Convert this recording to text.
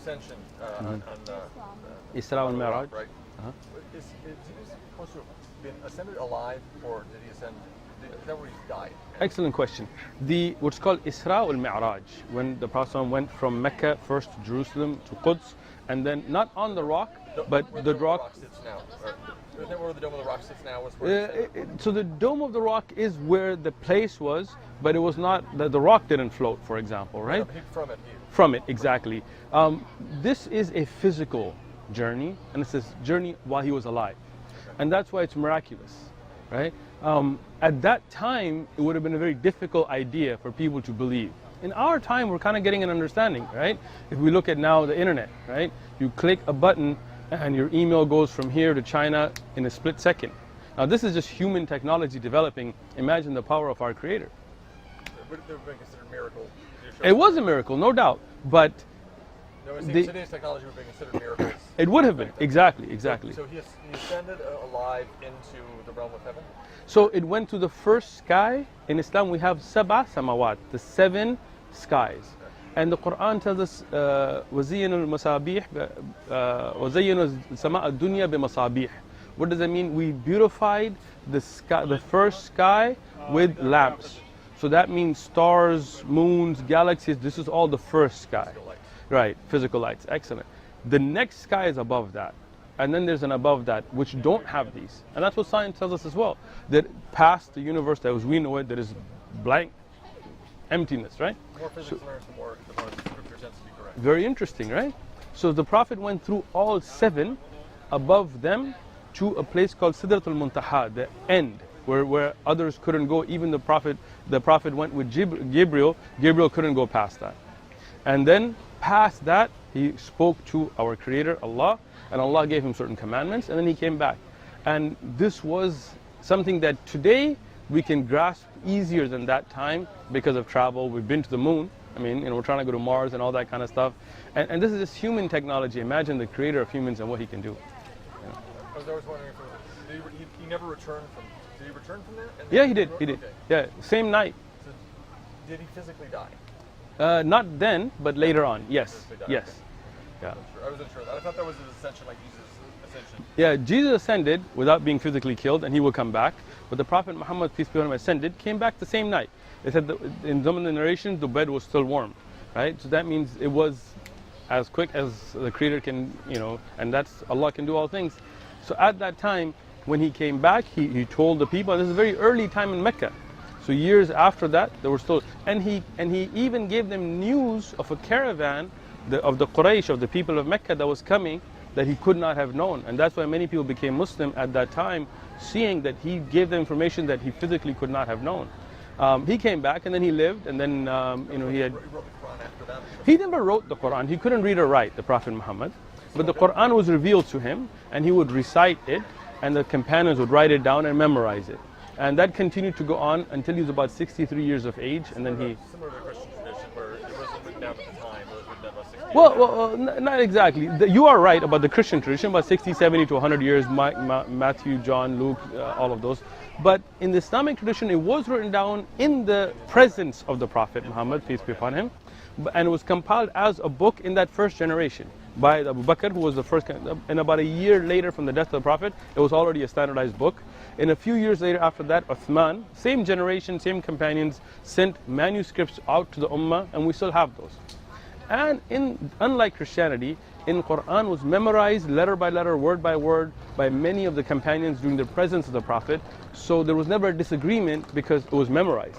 ascension on Isra and Mi'raj. Right. Is he supposed to have been ascended alive, or did he ascend? Is that where he died? Excellent question. What's called Isra al-Mi'raj, when the Prophet ﷺ went from Mecca first to Jerusalem to Quds, and then not on the rock, but the rock sits now. Isn't that where the Dome of the Rock sits now? So the Dome of the Rock is where the place was, but it was not, the rock didn't float, for example, right? From it. From it, exactly. This is a physical journey, and it's this journey while he was alive. And that's why it's miraculous, right? At that time, it would have been a very difficult idea for people to believe. In our time, we're kind of getting an understanding, right? If we look at now the internet, right? You click a button and your email goes from here to China in a split second. Now this is just human technology developing. Imagine the power of our Creator. Would it have been considered a miracle? It was a miracle, no doubt, but today's technology would be considered miracles. It would have been, exactly. So he ascended alive into the realm of heaven? So it went to the first sky. In Islam we have sab'a samawat, the 7 skies. And the Quran tells us, وَزَيَّنُوا الْمَصَابِيحِ وَزَيَّنُوا السَّمَاءَ الدُّنْيَا بِمَصَابِيحِ. What does that mean? We beautified the sky, the first sky, with lamps. So that means stars, moons, galaxies. This is all the first sky. Right, physical lights. Excellent. The next sky is above that. And then there's an above that, which don't have these. And that's what science tells us as well. That past the universe that as we know it, there is blank emptiness, right? The more physics learns, the more scripture tends to be correct. Very interesting, right? So the Prophet went through all 7 above them to a place called Sidratul Muntaha, the end, where others couldn't go. Even the Prophet went with Gabriel couldn't go past that. And then past that, he spoke to our Creator, Allah, and Allah gave him certain commandments, and then he came back. And this was something that today we can grasp easier than that time because of travel. We've been to the moon. I mean, we're trying to go to Mars and all that kind of stuff. And this is just human technology. Imagine the Creator of humans and what he can do. I was always wondering if he never returned from. Did he return from that? Yeah, he did. He did. Okay. Yeah, same night. So did he physically die? Not then, but later on. Yes. Yes. Yeah. I wasn't sure of that. I thought that was his ascension, like Jesus' ascension. Yeah, Jesus ascended without being physically killed, and he will come back. But the Prophet Muhammad, peace be upon him, ascended, came back the same night. They said that in some of the narrations, the bed was still warm, right? So that means it was as quick as the Creator can, and that's Allah can do all things. So at that time, when he came back, he told the people, and this is a very early time in Mecca. So years after that, they were still, and he even gave them news of a caravan of the Quraysh, of the people of Mecca that was coming, that he could not have known. And that's why many people became Muslim at that time, seeing that he gave them information that he physically could not have known. He came back and then he lived, and then he had. He wrote the Quran after that. He never wrote the Quran. He couldn't read or write, the Prophet Muhammad. But the Quran was revealed to him, and he would recite it, and the companions would write it down and memorize it. And that continued to go on until he was about 63 years of age, and then he. Similar to the Christian tradition, where it wasn't written down at the time, it was written down about 60 years. Well, not exactly. You are right about the Christian tradition, about 60, 70 to 100 years, Matthew, John, Luke, all of those. But in the Islamic tradition, it was written down in the presence of the Prophet Muhammad, peace be upon him, and it was compiled as a book in that first generation by Abu Bakr, who was the first. And about a year later from the death of the Prophet, it was already a standardized book. And a few years later after that, Uthman, same generation, same companions, sent manuscripts out to the Ummah, and we still have those. And unlike Christianity, in Quran was memorized letter by letter, word by word, by many of the companions during the presence of the Prophet. So there was never a disagreement because it was memorized.